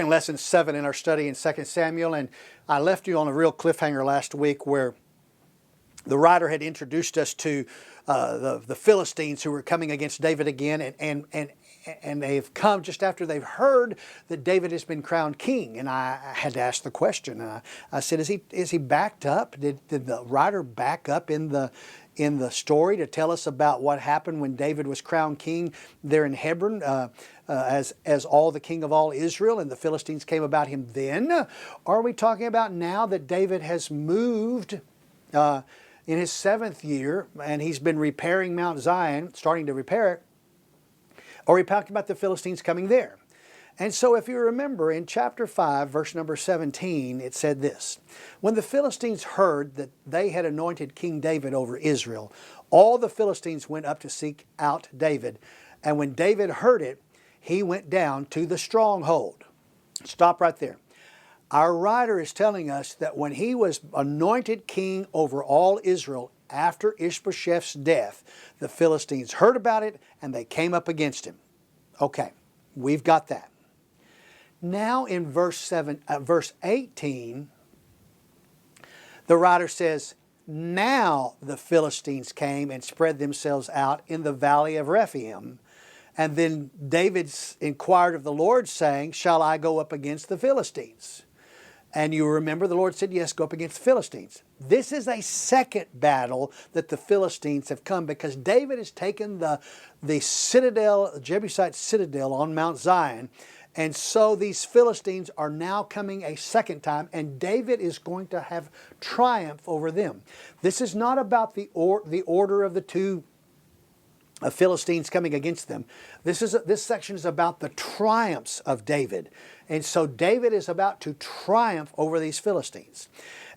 in lesson 7 in our study in 2 Samuel, and I left you on a real cliffhanger last week where the writer had introduced us to the Philistines who were coming against David again, and they've come just after they've heard that David has been crowned king. And I had to ask the question. I said, is he backed up? Did the writer back up in the story to tell us about what happened when David was crowned king there in Hebron as all the king of all Israel, and the Philistines came about him then? Or are we talking about now that David has moved in his 7th year and he's been repairing Mount Zion, starting to repair it? Or are we talking about the Philistines coming there? And so if you remember in chapter 5, verse number 17, it said this: when the Philistines heard that they had anointed King David over Israel, all the Philistines went up to seek out David. And when David heard it, he went down to the stronghold. Stop right there. Our writer is telling us that when he was anointed king over all Israel after Ishbosheth's death, the Philistines heard about it and they came up against him. Okay, we've got that. Now in verse 18, the writer says, now the Philistines came and spread themselves out in the valley of Rephaim. And then David inquired of the Lord, saying, shall I go up against the Philistines? And you remember the Lord said, yes, go up against the Philistines. This is a second battle that the Philistines have come, because David has taken the citadel, the Jebusite citadel on Mount Zion. And so these Philistines are now coming a second time, and David is going to have triumph over them. This is not about the order of the two Philistines coming against them. This section is about the triumphs of David. And so David is about to triumph over these Philistines.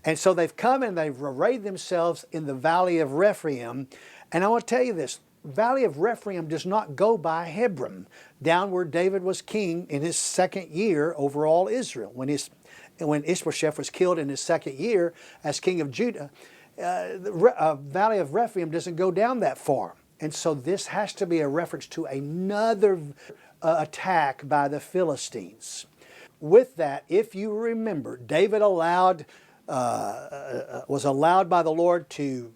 And so they've come and they've arrayed themselves in the valley of Rephaim. And I want to tell you this: valley of Rephaim does not go by Hebron, down where David was king in his 2nd year over all Israel. When Ishbosheth was killed in his 2nd year as king of Judah, the valley of Rephaim doesn't go down that far. And so this has to be a reference to another attack by the Philistines. With that, if you remember, David was allowed by the Lord to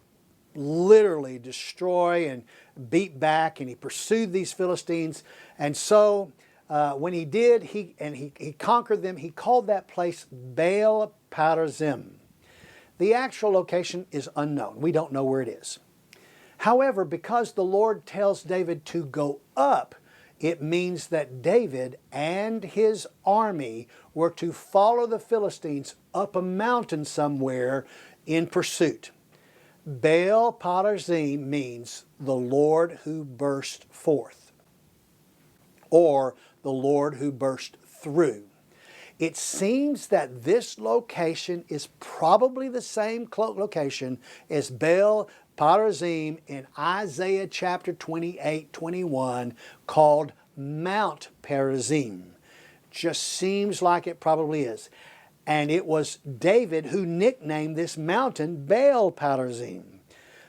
literally destroy and beat back, and he pursued these Philistines. And so when he did, he conquered them. He called that place Baal Perazim. The actual location is unknown. We don't know where it is. However, because the Lord tells David to go up, it means that David and his army were to follow the Philistines up a mountain somewhere in pursuit. Baal Perazim means the Lord who burst forth, or the Lord who burst through. It seems that this location is probably the same location as Baal Perazim in Isaiah chapter 28-21, called Mount Perazim. Just seems like it probably is. And it was David who nicknamed this mountain Baal Perazim.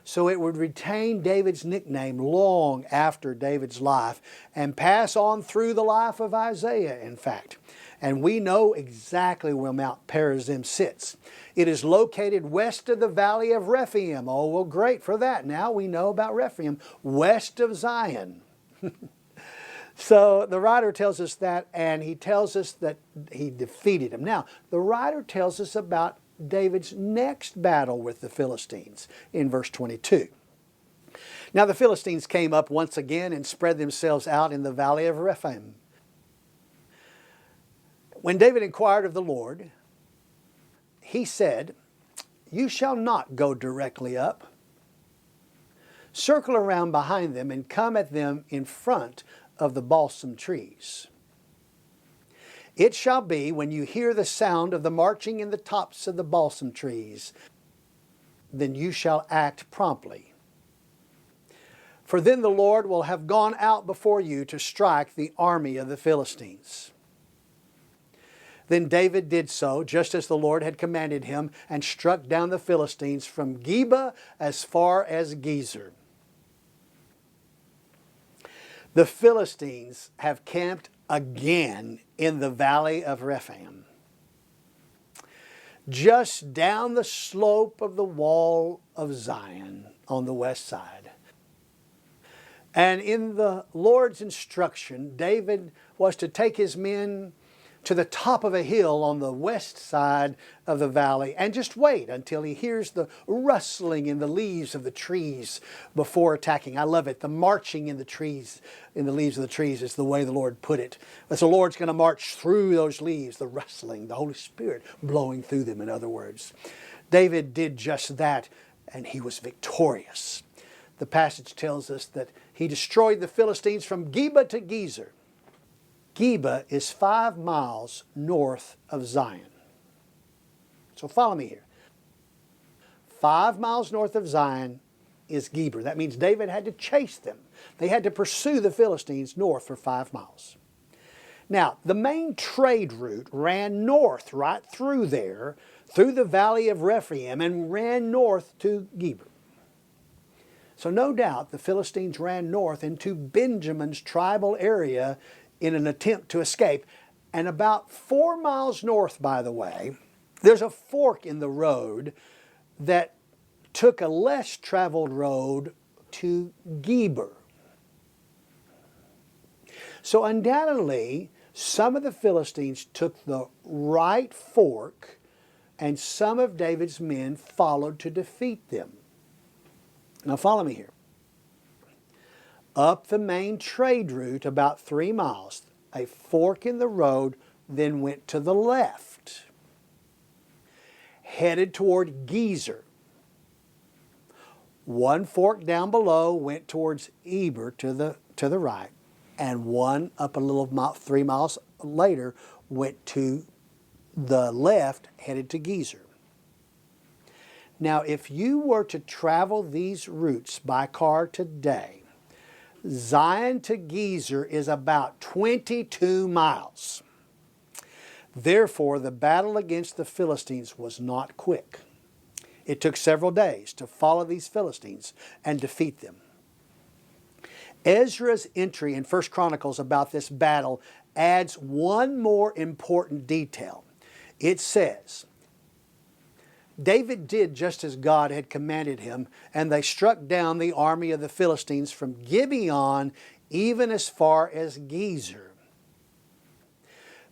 So it would retain David's nickname long after David's life and pass on through the life of Isaiah, in fact. And we know exactly where Mount Perazim sits. It is located west of the valley of Rephaim. Oh, well, great for that. Now we know about Rephaim, west of Zion. So the writer tells us that, and he tells us that he defeated him. Now, the writer tells us about David's next battle with the Philistines in verse 22. Now the Philistines came up once again and spread themselves out in the valley of Rephaim. When David inquired of the Lord, he said, you shall not go directly up. Circle around behind them and come at them in front of the balsam trees. It shall be when you hear the sound of the marching in the tops of the balsam trees, then you shall act promptly. For then the Lord will have gone out before you to strike the army of the Philistines. Then David did so, just as the Lord had commanded him, and struck down the Philistines from Geba as far as Gezer. The Philistines have camped again in the valley of Rephaim, just down the slope of the wall of Zion on the west side. And in the Lord's instruction, David was to take his men to the top of a hill on the west side of the valley and just wait until he hears the rustling in the leaves of the trees before attacking. I love it. The marching in the trees, in the leaves of the trees, is the way the Lord put it. As the Lord's going to march through those leaves, the rustling, the Holy Spirit blowing through them, in other words. David did just that, and he was victorious. The passage tells us that he destroyed the Philistines from Geba to Gezer. Geba is 5 miles north of Zion. So follow me here. 5 miles north of Zion is Geber. That means David had to chase them. They had to pursue the Philistines north for 5 miles. Now, the main trade route ran north right through there, through the valley of Rephaim, and ran north to Geber. So no doubt the Philistines ran north into Benjamin's tribal area in an attempt to escape. And about 4 miles north, by the way, there's a fork in the road that took a less traveled road to Geber. So undoubtedly, some of the Philistines took the right fork, and some of David's men followed to defeat them. Now follow me here. Up the main trade route about 3 miles, a fork in the road then went to the left, headed toward Gezer. One fork down below went towards Eber to the right, and one up a little 3 miles later went to the left, headed to Gezer. Now, if you were to travel these routes by car today, Zion to Gezer is about 22 miles. Therefore, the battle against the Philistines was not quick. It took several days to follow these Philistines and defeat them. Ezra's entry in 1 Chronicles about this battle adds one more important detail. It says, David did just as God had commanded him, and they struck down the army of the Philistines from Gibeon even as far as Gezer.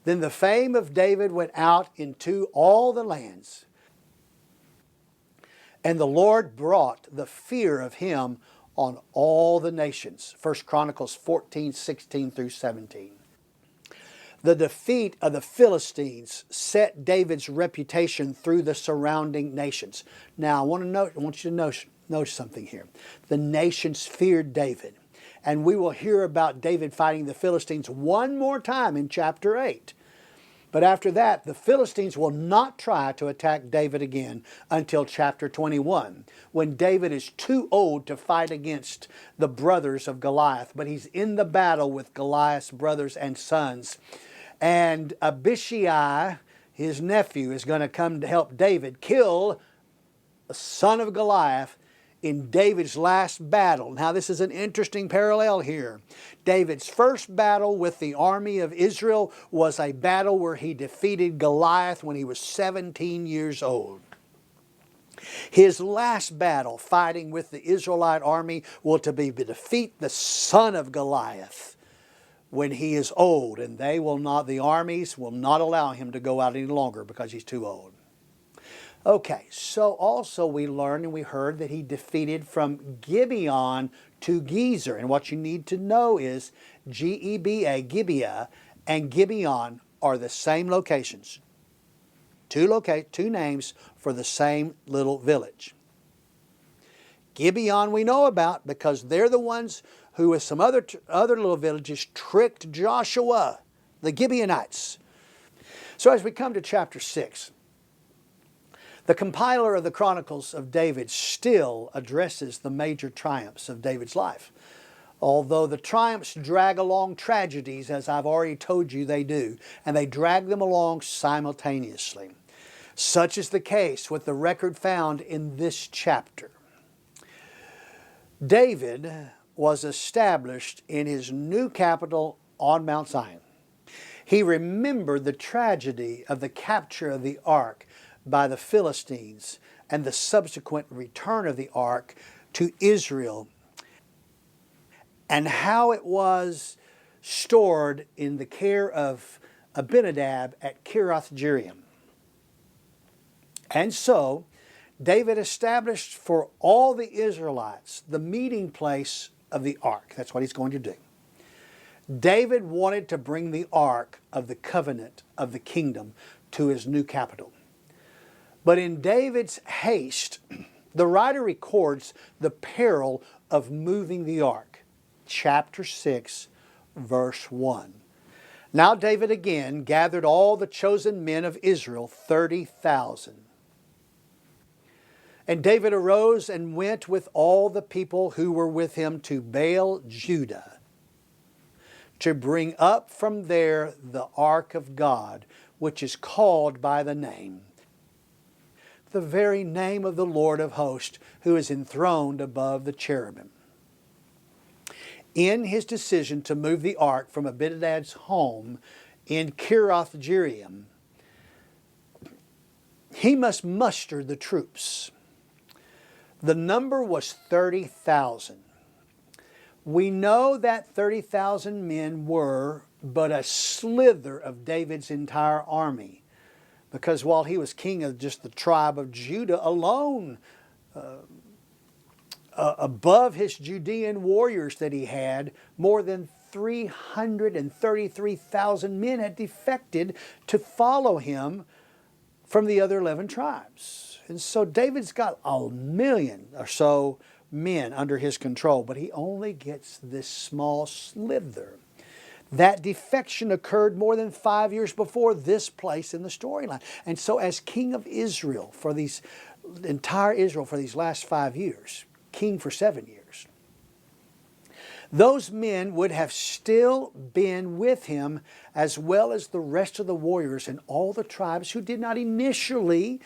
Then the fame of David went out into all the lands, and the Lord brought the fear of him on all the nations. 1 Chronicles 14, 16 through 17. The defeat of the Philistines set David's reputation through the surrounding nations. Now, I want you to notice something here. The nations feared David. And we will hear about David fighting the Philistines one more time in chapter 8. But after that, the Philistines will not try to attack David again until chapter 21, when David is too old to fight against the brothers of Goliath. But he's in the battle with Goliath's brothers and sons. And Abishai, his nephew, is going to come to help David kill the son of Goliath in David's last battle. Now, this is an interesting parallel here. David's first battle with the army of Israel was a battle where he defeated Goliath when he was 17 years old. His last battle fighting with the Israelite army will be to defeat the son of Goliath when he is old, and the armies will not allow him to go out any longer because he's too old. Okay, so also we learned and we heard that he defeated from Gibeon to Gezer. And what you need to know is G-E-B-A, Gibeah, and Gibeon are the same locations. Two names for the same little village. Gibeon we know about because they're the ones who, with some other little villages, tricked Joshua, the Gibeonites. So as we come to chapter 6, the compiler of the Chronicles of David still addresses the major triumphs of David's life. Although the triumphs drag along tragedies, as I've already told you they do, and they drag them along simultaneously. Such is the case with the record found in this chapter. David was established in his new capital on Mount Zion. He remembered the tragedy of the capture of the ark by the Philistines and the subsequent return of the ark to Israel, and how it was stored in the care of Abinadab at Kiriath-Jearim. And so David established for all the Israelites the meeting place of the ark. That's what he's going to do. David wanted to bring the ark of the covenant of the kingdom to his new capital. But in David's haste, the writer records the peril of moving the ark. Chapter 6, verse 1. Now David again gathered all the chosen men of Israel, 30,000. And David arose and went with all the people who were with him to Baal, Judah, to bring up from there the ark of God, which is called by the name, the very name of the Lord of hosts, who is enthroned above the cherubim. In his decision to move the ark from Abinadab's home in Kiriath-Jearim, he must muster the troops. The number was 30,000. We know that 30,000 men were but a slither of David's entire army, because while he was king of just the tribe of Judah alone, above his Judean warriors that he had, more than 333,000 men had defected to follow him from the other 11 tribes. And so David's got 1 million or so men under his control, but he only gets this small slither. That defection occurred more than 5 years before this place in the storyline. And so as king of Israel for these entire Israel for these last 5 years, king for 7 years, those men would have still been with him, as well as the rest of the warriors and all the tribes who did not initially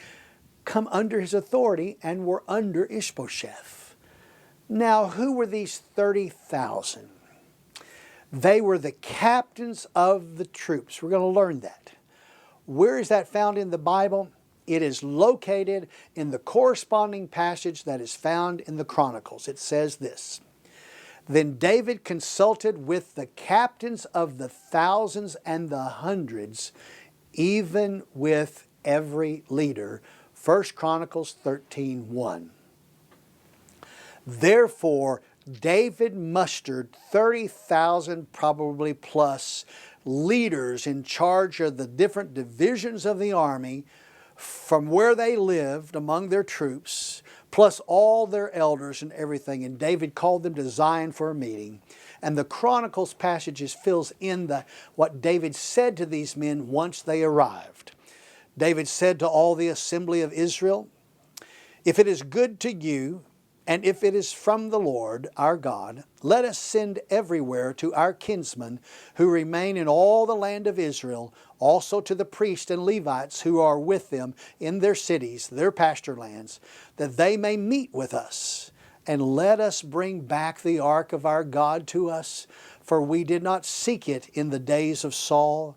come under his authority and were under Ishbosheth. Now, who were these 30,000? They were the captains of the troops. We're going to learn that. Where is that found in the Bible? It is located in the corresponding passage that is found in the Chronicles. It says this: Then David consulted with the captains of the thousands and the hundreds, even with every leader. 1 Chronicles 13:1. Therefore, David mustered 30,000 probably plus leaders in charge of the different divisions of the army from where they lived among their troops, plus all their elders and everything. And David called them to Zion for a meeting. And the Chronicles passages fills in what David said to these men once they arrived. David said to all the assembly of Israel, "If it is good to you, and if it is from the Lord our God, let us send everywhere to our kinsmen who remain in all the land of Israel, also to the priests and Levites who are with them in their cities, their pasture lands, that they may meet with us. And let us bring back the ark of our God to us, for we did not seek it in the days of Saul."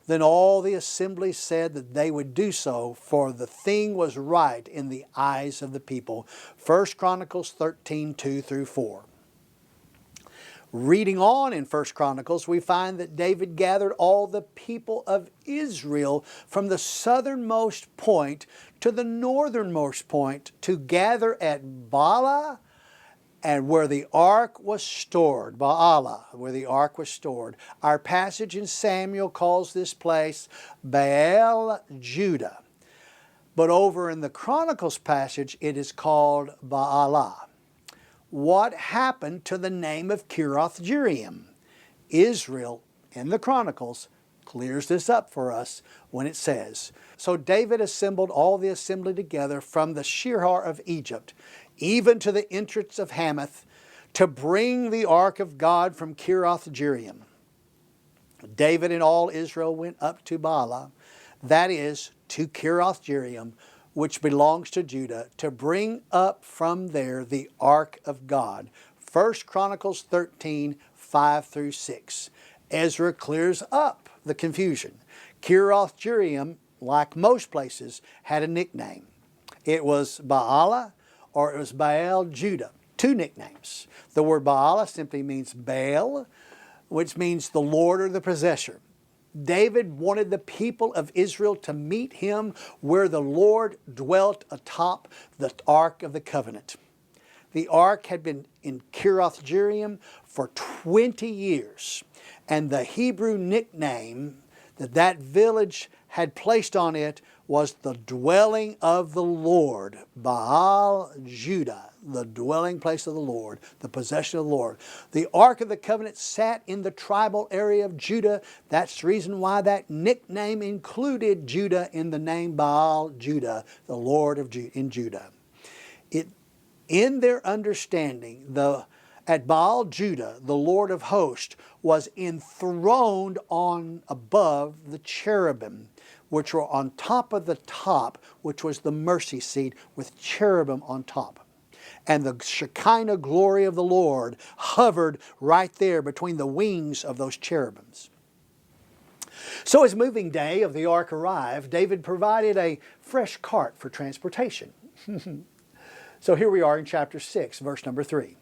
Then all the assembly said that they would do so, for the thing was right in the eyes of the people. 1 Chronicles 13:2-4. Reading on in 1 Chronicles, we find that David gathered all the people of Israel from the southernmost point to the northernmost point to gather at Baalah, and where the ark was stored, Baalah, where the ark was stored. Our passage in Samuel calls this place Baal Judah. But over in the Chronicles passage, it is called Baalah. What happened to the name of Kiriath-Jearim? Israel, in the Chronicles, clears this up for us when it says, "So David assembled all the assembly together from the Shihar of Egypt, even to the entrance of Hamath, to bring the ark of God from Kiriath-Jearim. David and all Israel went up to Baalah, that is, to Kiriath-Jearim, which belongs to Judah, to bring up from there the ark of God." 1 Chronicles 13:5-6. Ezra clears up the confusion. Kiriath Jearim, like most places, had a nickname. It was Baalah or it was Baal Judah. Two nicknames. The word Baalah simply means Baal, which means the Lord or the possessor. David wanted the people of Israel to meet him where the Lord dwelt atop the Ark of the Covenant. The Ark had been in Kiriath Jearim for 20 years, and the Hebrew nickname that village had placed on it was the dwelling of the Lord, Baal Judah, the dwelling place of the Lord, the possession of the Lord. The Ark of the Covenant sat in the tribal area of Judah. That's the reason why that nickname included Judah in the name Baal Judah, the Lord of in Judah. In their understanding, at Baal Judah, the Lord of hosts, was enthroned on above the cherubim, which were on top of the top, which was the mercy seat with cherubim on top. And the Shekinah glory of the Lord hovered right there between the wings of those cherubims. So as moving day of the ark arrived, David provided a fresh cart for transportation. So here we are in chapter 6, verse number 3.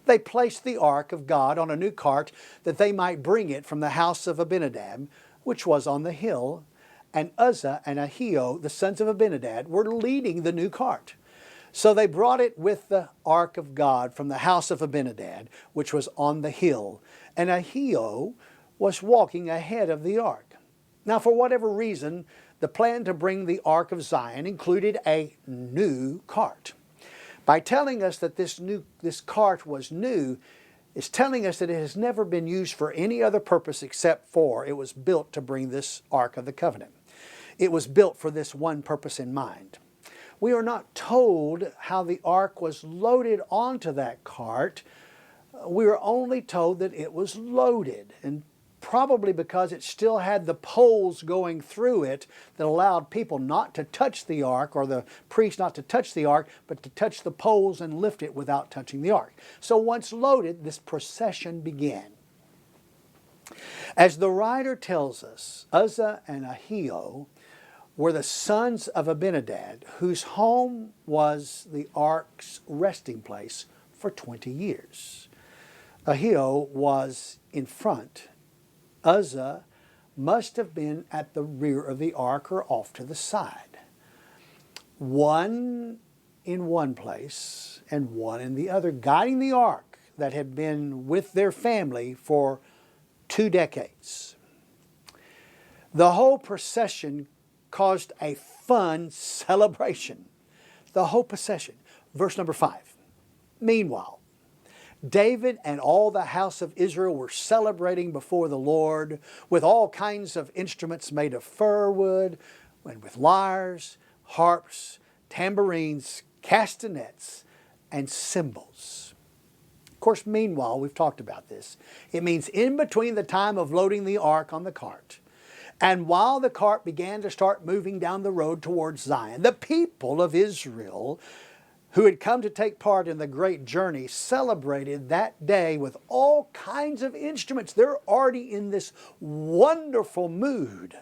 They placed the ark of God on a new cart that they might bring it from the house of Abinadab, which was on the hill, and Uzzah and Ahio, the sons of Abinadab, were leading the new cart. So they brought it with the ark of God from the house of Abinadab, which was on the hill, and Ahio was walking ahead of the ark. Now, for whatever reason, the plan to bring the ark of Zion included a new cart. By telling us that this cart was new, it's telling us that it has never been used for any other purpose except for it was built to bring this Ark of the Covenant. It was built for this one purpose in mind. We are not told how the ark was loaded onto that cart. We are only told that it was loaded, and probably because it still had the poles going through it that allowed people not to touch the ark, or the priest not to touch the ark, but to touch the poles and lift it without touching the ark. So once loaded, this procession began. As the writer tells us, Uzzah and Ahio were the sons of Abinadab, whose home was the ark's resting place for 20 years. Ahio was in front. Uzzah must have been at the rear of the ark or off to the side. One in one place and one in the other, guiding the ark that had been with their family for 2 decades. The whole procession caused a fun celebration. The whole procession. Verse number 5. Meanwhile, David and all the house of Israel were celebrating before the Lord with all kinds of instruments made of fir wood, and with lyres, harps, tambourines, castanets, and cymbals. Of course, meanwhile, we've talked about this. It means in between the time of loading the ark on the cart and while the cart began to start moving down the road towards Zion, the people of Israel who had come to take part in the great journey celebrated that day with all kinds of instruments. They're already in this wonderful mood.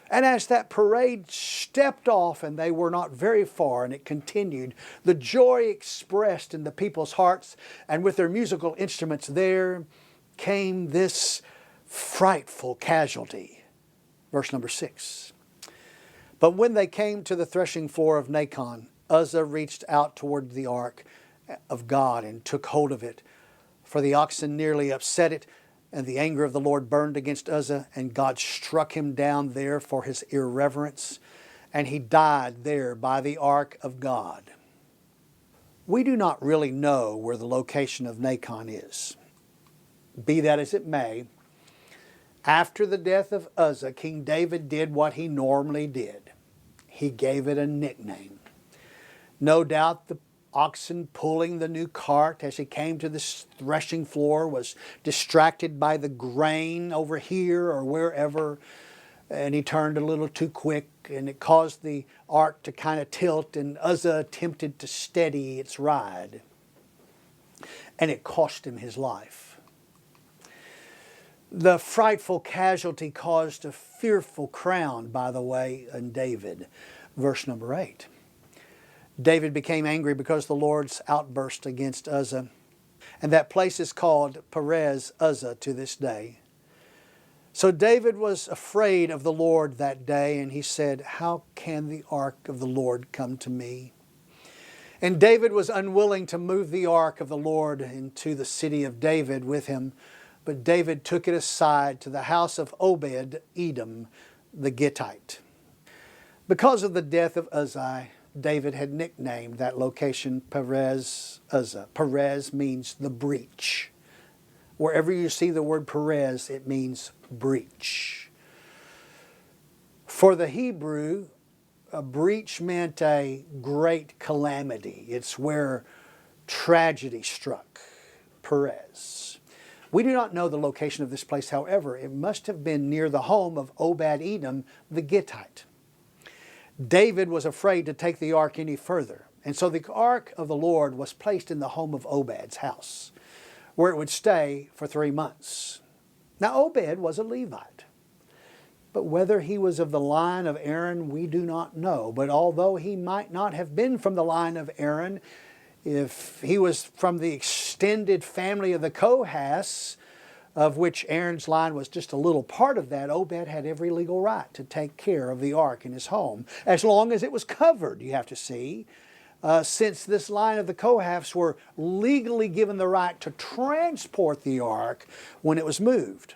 And as that parade stepped off, and they were not very far, and it continued, the joy expressed in the people's hearts, and with their musical instruments there came this frightful casualty. Verse number 6. But when they came to the threshing floor of Nacon, Uzzah reached out toward the ark of God and took hold of it, for the oxen nearly upset it, and the anger of the Lord burned against Uzzah, and God struck him down there for his irreverence, and he died there by the ark of God. We do not really know where the location of Nacon is. Be that as it may, after the death of Uzzah, King David did what he normally did. He gave it a nickname. No doubt the oxen pulling the new cart as he came to this threshing floor was distracted by the grain over here or wherever, and he turned a little too quick, and it caused the ark to kind of tilt, and Uzzah attempted to steady its ride, and it cost him his life. The frightful casualty caused a fearful crown, by the way, in David. Verse number 8. David became angry because of the Lord's outburst against Uzzah. And that place is called Perez Uzzah to this day. So David was afraid of the Lord that day, and he said, "How can the ark of the Lord come to me?" And David was unwilling to move the ark of the Lord into the city of David with him, but David took it aside to the house of Obed Edom the Gittite. Because of the death of Uzzah, David had nicknamed that location Perez Uzzah. Perez means the breach. Wherever you see the word Perez, it means breach. For the Hebrew, a breach meant a great calamity. It's where tragedy struck. Perez. We do not know the location of this place, however, it must have been near the home of Obed Edom the Gittite. David was afraid to take the ark any further, and so the ark of the Lord was placed in the home of Obed's house, where it would stay for 3 months. Now Obed was a Levite, but whether he was of the line of Aaron, we do not know. But although he might not have been from the line of Aaron, if he was from the extended family of the Kohaths, of which Aaron's line was just a little part of that, Obed had every legal right to take care of the ark in his home, as long as it was covered, you have to see. Since this line of the Kohaths were legally given the right to transport the ark when it was moved.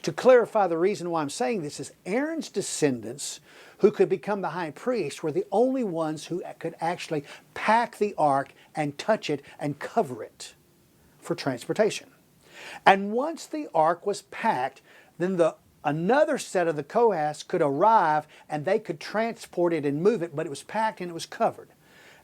To clarify the reason why I'm saying this is Aaron's descendants, who could become the high priest, were the only ones who could actually pack the ark and touch it and cover it for transportation. And once the ark was packed, then another set of the Kohaths could arrive and they could transport it and move it, but it was packed and it was covered.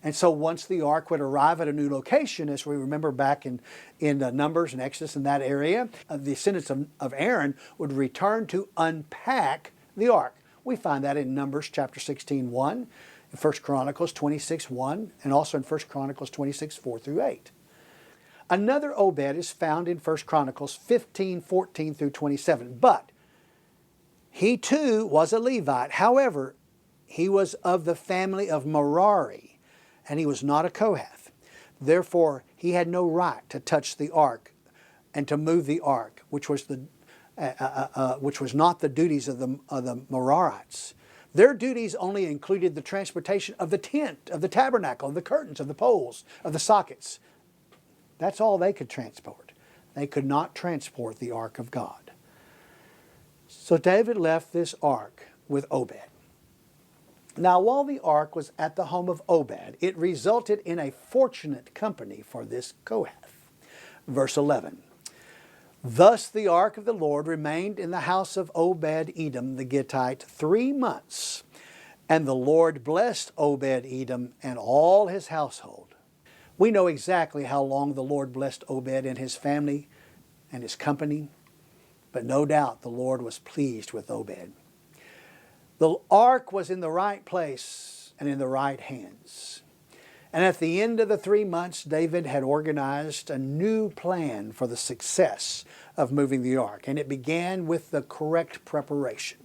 And so once the ark would arrive at a new location, as we remember back in Numbers and Exodus in that area, the descendants of Aaron would return to unpack the ark. We find that in Numbers chapter 16:1, in 1 Chronicles 26:1, and also in 1 Chronicles 26:4 through 8. Another Obed is found in 1 Chronicles 15:14 through 27. But he too was a Levite. However, he was of the family of Merari, and he was not a Kohath. Therefore, he had no right to touch the ark and to move the ark, which was not the duties of the Merarites. Their duties only included the transportation of the tent, of the tabernacle, of the curtains, of the poles, of the sockets. That's all they could transport. They could not transport the ark of God. So David left this ark with Obed. Now, while the ark was at the home of Obed, it resulted in a fortunate company for this Kohath. Verse 11. Thus the ark of the Lord remained in the house of Obed Edom the Gittite 3 months, and the Lord blessed Obed Edom and all his household. We know exactly how long the Lord blessed Obed and his family and his company, but no doubt the Lord was pleased with Obed. The ark was in the right place and in the right hands. And at the end of the 3 months, David had organized a new plan for the success of moving the ark, and it began with the correct preparation.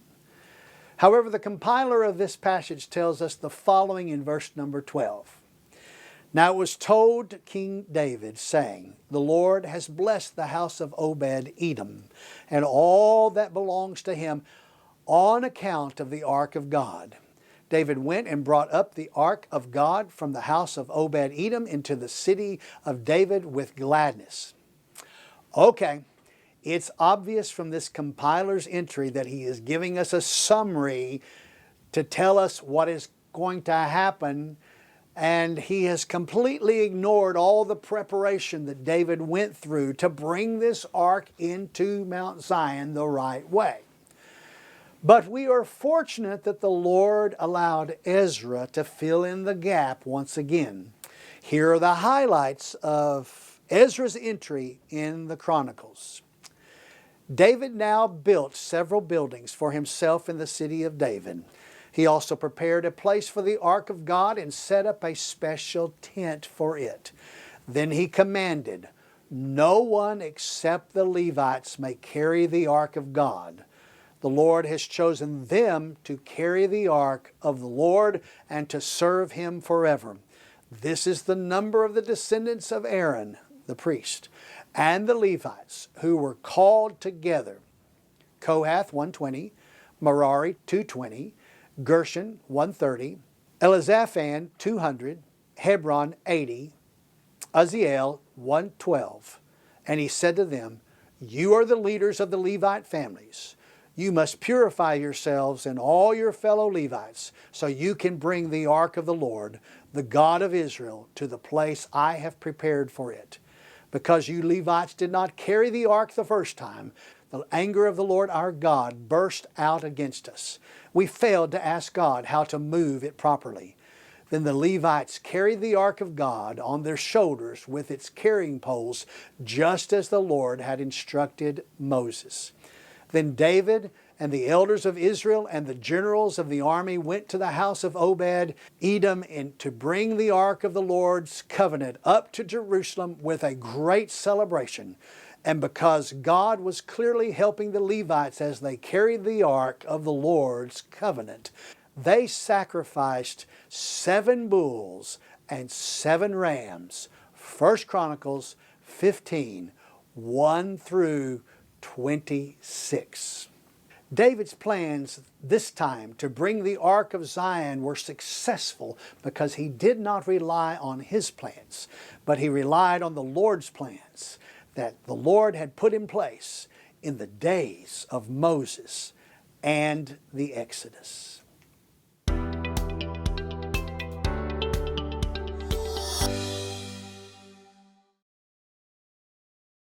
However, the compiler of this passage tells us the following in verse number 12. Now it was told to King David, saying, The Lord has blessed the house of Obed Edom and all that belongs to him on account of the ark of God. David went and brought up the ark of God from the house of Obed Edom into the city of David with gladness. Okay, it's obvious from this compiler's entry that he is giving us a summary to tell us what is going to happen, and he has completely ignored all the preparation that David went through to bring this ark into Mount Zion the right way. But we are fortunate that the Lord allowed Ezra to fill in the gap once again. Here are the highlights of Ezra's entry in the Chronicles. David now built several buildings for himself in the city of David. He also prepared a place for the ark of God and set up a special tent for it. Then he commanded, no one except the Levites may carry the ark of God. The Lord has chosen them to carry the ark of the Lord and to serve Him forever. This is the number of the descendants of Aaron, the priest, and the Levites who were called together. Kohath 120, Merari 220, Gershon 130, Elizaphan 200, Hebron 80, Uzziel 112. And he said to them, You are the leaders of the Levite families. You must purify yourselves and all your fellow Levites, so you can bring the ark of the Lord, the God of Israel, to the place I have prepared for it. Because you Levites did not carry the ark the first time, the anger of the Lord our God burst out against us. We failed to ask God how to move it properly. Then the Levites carried the ark of God on their shoulders with its carrying poles, just as the Lord had instructed Moses. Then David and the elders of Israel and the generals of the army went to the house of Obed Edom to bring the ark of the Lord's covenant up to Jerusalem with a great celebration. And because God was clearly helping the Levites as they carried the ark of the Lord's covenant, they sacrificed 7 bulls and 7 rams. 1 Chronicles 15, 1 through 26. David's plans this time to bring the Ark of Zion were successful because he did not rely on his plans, but he relied on the Lord's plans that the Lord had put in place in the days of Moses and the Exodus.